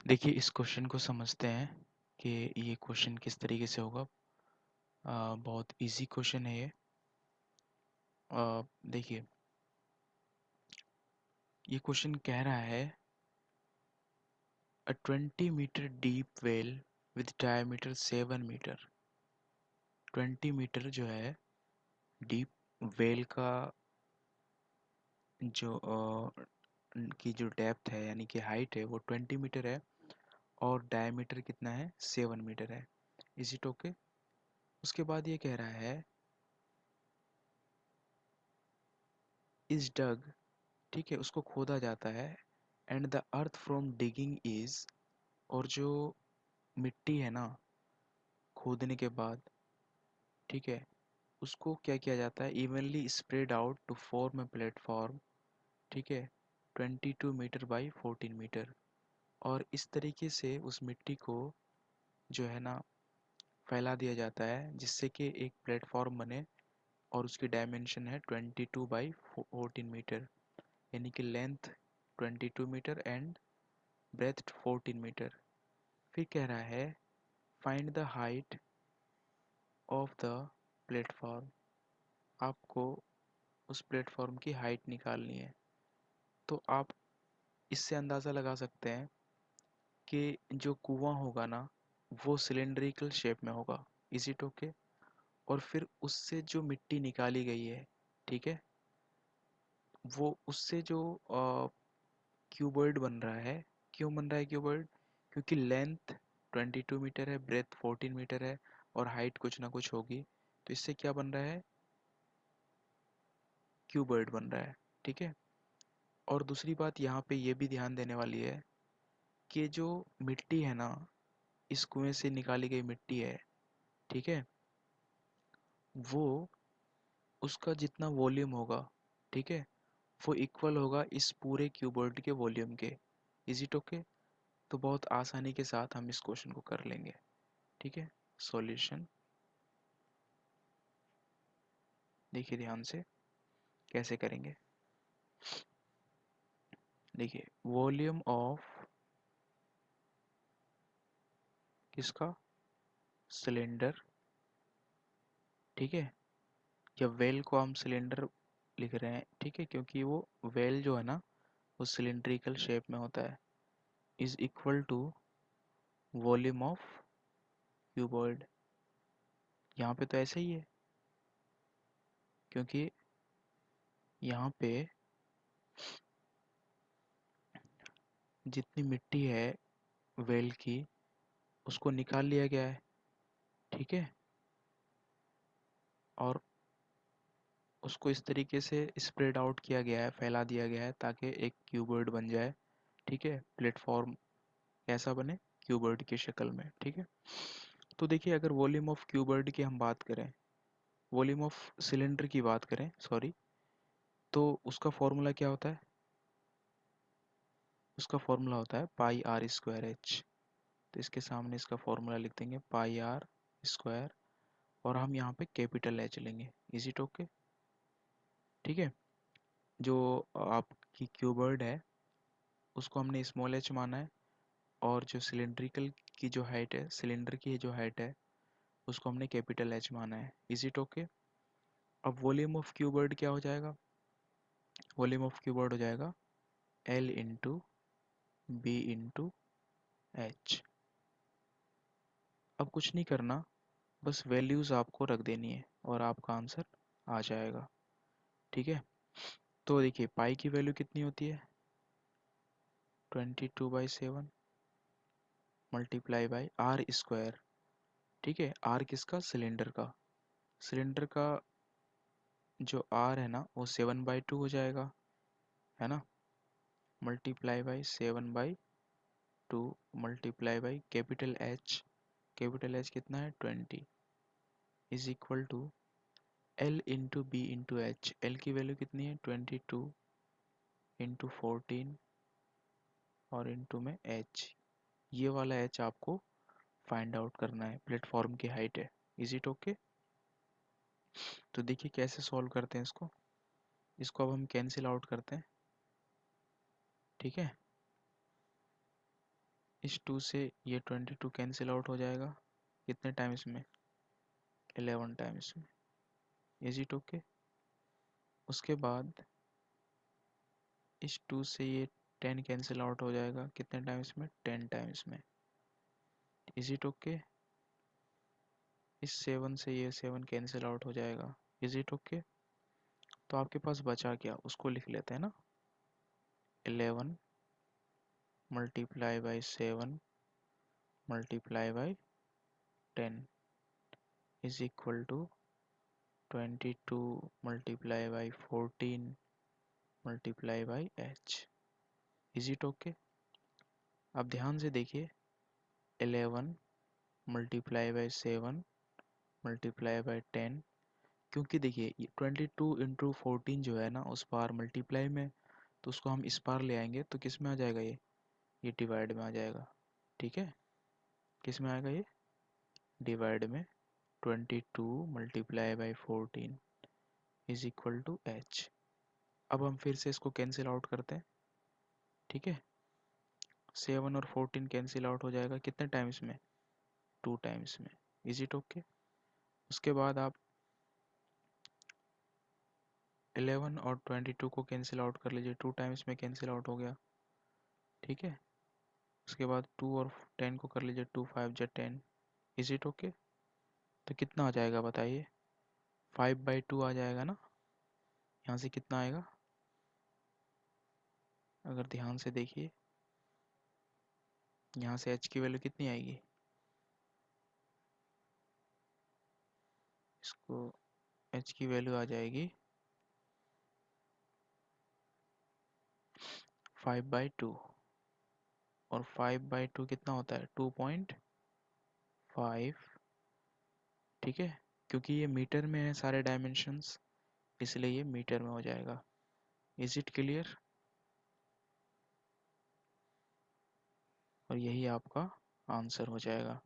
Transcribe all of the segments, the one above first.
देखिए इस क्वेश्चन को समझते हैं कि ये क्वेश्चन किस तरीके से होगा। बहुत इजी क्वेश्चन है ये। देखिए ये क्वेश्चन कह रहा है a 20 metre deep well with diameter 7 metre. 20 metre जो है डीप वेल का जो की जो डेप्थ है यानी कि हाइट है वो 20 मीटर है और डायमीटर कितना है 7 मीटर है। Is it okay? उसके बाद ये कह रहा है इज डग, ठीक है, उसको खोदा जाता है and the earth from digging is, और जो मिट्टी है ना खोदने के बाद, ठीक है, उसको क्या किया जाता है evenly spread out to form a platform, ठीक है, 22 मीटर बाई 14 मीटर। और इस तरीके से उस मिट्टी को जो है ना फैला दिया जाता है जिससे कि एक प्लेटफॉर्म बने और उसकी डायमेंशन है 22 बाई 14 मीटर, यानी कि length 22 metre and breadth 14 metre. फिर कह रहा है find the height of the platform, आपको उस प्लेटफॉर्म की हाइट निकालनी है। तो आप इससे अंदाज़ा लगा सकते हैं कि जो कुआं होगा ना वो सिलेंड्रिकल शेप में होगा। Is it okay? और फिर उससे जो मिट्टी निकाली गई है, ठीक है, वो उससे जो क्यूबॉइड बन रहा है। क्यों बन रहा है क्यूबॉइड? क्योंकि लेंथ 22 मीटर है, ब्रेथ 14 मीटर है और हाइट कुछ ना कुछ होगी, तो इससे क्या बन रहा है क्यूबॉइड बन रहा है। ठीक है। और दूसरी बात यहाँ पे ये भी ध्यान देने वाली है कि जो मिट्टी है ना इस कुएं से निकाली गई मिट्टी है, ठीक है, वो उसका जितना वॉल्यूम होगा, ठीक है, वो इक्वल होगा इस पूरे क्यूबॉइड के वॉल्यूम के। Is it okay? तो बहुत आसानी के साथ हम इस क्वेश्चन को कर लेंगे। ठीक है। सॉल्यूशन देखिए ध्यान से कैसे करेंगे। देखिए वॉल्यूम ऑफ किसका, सिलेंडर, ठीक है, या वेल को हम सिलेंडर लिख रहे हैं, ठीक है, क्योंकि वो वेल जो है ना वो सिलेंड्रिकल शेप में होता है, is equal to volume of cuboid. यहाँ पे तो ऐसे ही है क्योंकि यहाँ पे जितनी मिट्टी है वेल की उसको निकाल लिया गया है, ठीक है, और उसको इस तरीके से स्प्रेड आउट किया गया है, फैला दिया गया है ताकि एक क्यूबॉइड बन जाए। ठीक है, प्लेटफॉर्म कैसा बने, क्यूबॉइड की शक्ल में। ठीक है। तो देखिए अगर वॉल्यूम ऑफ क्यूबॉइड की हम बात करें, वॉल्यूम ऑफ सिलेंडर की बात करें, सॉरी, तो उसका फॉर्मूला क्या होता है? उसका फॉर्मूला होता है पाई आर स्क्वायर एच। तो इसके सामने इसका फॉर्मूला लिख देंगे पाई आर स्क्वायर, और हम यहाँ पे कैपिटल एच लेंगे। Is it okay? ठीक है। जो आपकी क्यूबॉइड है उसको हमने स्मॉल एच माना है, और जो सिलेंड्रिकल की जो हाइट है, सिलेंडर की जो हाइट है, उसको हमने कैपिटल एच माना है। Is it okay? अब वॉल्यूम ऑफ क्यूबॉइड क्या हो जाएगा? वॉल्यूम ऑफ क्यूबॉइड हो जाएगा L into B into H. अब कुछ नहीं करना, बस वैल्यूज आपको रख देनी है और आपका आंसर आ जाएगा। ठीक है। तो देखिए पाई की वैल्यू कितनी होती है, 22/7 मल्टीप्लाई बाई आर स्क्वायर। ठीक है, आर किसका, सिलेंडर का। सिलेंडर का जो आर है ना वो 7/2 हो जाएगा, है ना, multiply by 7/2 multiply by capital H. Capital H कितना है 20, is equal to L into B into H. L की वैल्यू कितनी है 22 इंटू 14 और इंटू में एच। ये वाला एच आपको फाइंड आउट करना है, प्लेटफॉर्म की हाइट है। Is it okay? तो देखिए कैसे सॉल्व करते हैं इसको। इसको अब हम कैंसिल आउट करते हैं। ठीक है। इस 2 से ये 22 कैंसिल आउट हो जाएगा कितने टाइम्स में, 11 टाइम्स में। Is it okay? उसके बाद इस 2 से ये 10 कैंसिल आउट हो जाएगा कितने टाइम्स में, 10 टाइम्स में। Is it okay? इस 7 से ये 7 कैंसिल आउट हो जाएगा। Is it okay? तो आपके पास बचा क्या, उसको लिख लेते हैं ना। 11 multiply by 7 multiply by 10 is equal to 22 multiply by 14 multiply by h। Is it okay? अब ध्यान से देखिए, 11 मल्टीप्लाई बाई 7 मल्टीप्लाई बाई 10, क्योंकि देखिए 22 इंटू 14 जो है ना उस पार मल्टीप्लाई में, तो उसको हम इस पार ले आएंगे तो किस में आ जाएगा, ये डिवाइड में आ जाएगा। ठीक है, किस में आएगा, ये डिवाइड में। 22 multiply by 14 is equal to h। अब हम फिर से इसको कैंसिल आउट करते हैं। ठीक है, 7 और 14 कैंसिल आउट हो जाएगा कितने टाइम्स में, 2 टाइम्स में। Is it okay? उसके बाद आप 11 और 22 को कैंसिल आउट कर लीजिए, 2 टाइम्स में कैंसिल आउट हो गया। ठीक है, उसके बाद 2 और 10 को कर लीजिए, 2 5 जा 10। Is it okay? तो कितना आ जाएगा बताइए, 5/2 आ जाएगा ना। यहाँ से कितना आएगा, अगर ध्यान से देखिए, यहाँ से h की वैल्यू कितनी आएगी, इसको h की वैल्यू आ जाएगी 5/2। और 5/2 कितना होता है, 2.5। ठीक है, क्योंकि ये मीटर में है सारे डायमेंशंस, इसलिए ये मीटर में हो जाएगा। Is it clear? और यही आपका आंसर हो जाएगा।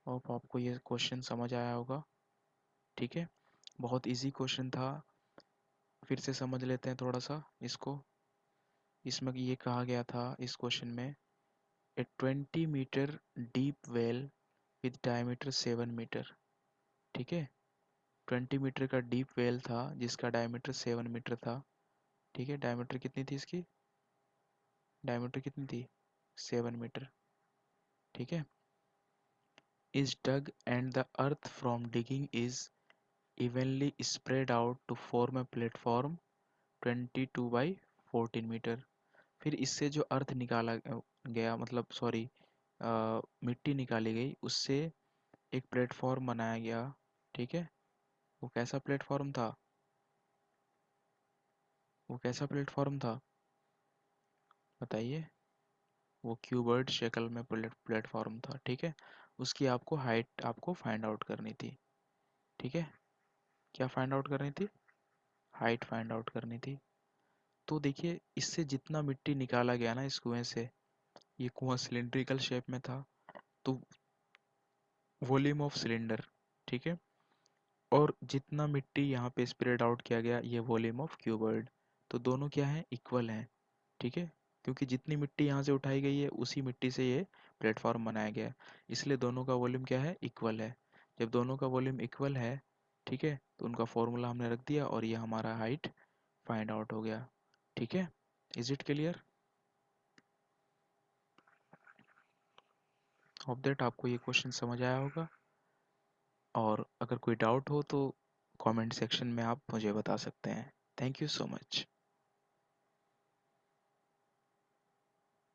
होप आपको ये क्वेश्चन समझ आया होगा। ठीक है, बहुत इजी क्वेश्चन था, फिर से समझ लेते हैं थोड़ा सा इसको। इसमें ये कहा गया था इस क्वेश्चन में, a 20 metre deep well with diameter 7 metre. ठीक है, 20 मीटर का डीप वेल था जिसका डायमीटर 7 मीटर था। ठीक है, डायमीटर कितनी थी इसकी, डायमीटर कितनी थी, 7 मीटर। ठीक है, is dug and the earth from digging is evenly spread out to form a platform 22/14 metre. फिर इससे जो अर्थ निकाला गया, मतलब सॉरी, मिट्टी निकाली गई, उससे एक प्लेटफॉर्म बनाया गया। ठीक है, वो कैसा प्लेटफॉर्म था, वो कैसा प्लेटफॉर्म था बताइए। वो क्यूबर्ड शक्ल में प्लेटफॉर्म था। ठीक है, उसकी आपको हाइट आपको फाइंड आउट करनी थी। ठीक है, क्या फाइंड आउट करनी थी, हाइट फाइंड आउट करनी थी। तो देखिए, इससे जितना मिट्टी निकाला गया ना इस कुएं से, ये कुआं सिलेंड्रिकल शेप में था, तो वॉल्यूम ऑफ सिलेंडर। ठीक है, और जितना मिट्टी यहाँ पे स्प्रेड आउट किया गया, ये वॉल्यूम ऑफ क्यूबर्ड। तो दोनों क्या है, इक्वल हैं। ठीक है, क्योंकि जितनी मिट्टी यहाँ से उठाई गई है उसी मिट्टी से ये प्लेटफॉर्म बनाया गया है, इसलिए दोनों का वॉल्यूम क्या है, इक्वल है। जब दोनों का वॉल्यूम इक्वल है, ठीक है, तो उनका फॉर्मूला हमने रख दिया और ये हमारा हाइट फाइंड आउट हो गया। ठीक है, is it clear? Hope that आपको ये क्वेश्चन समझ आया होगा। और अगर कोई डाउट हो तो कमेंट सेक्शन में आप मुझे बता सकते हैं। Thank you so much.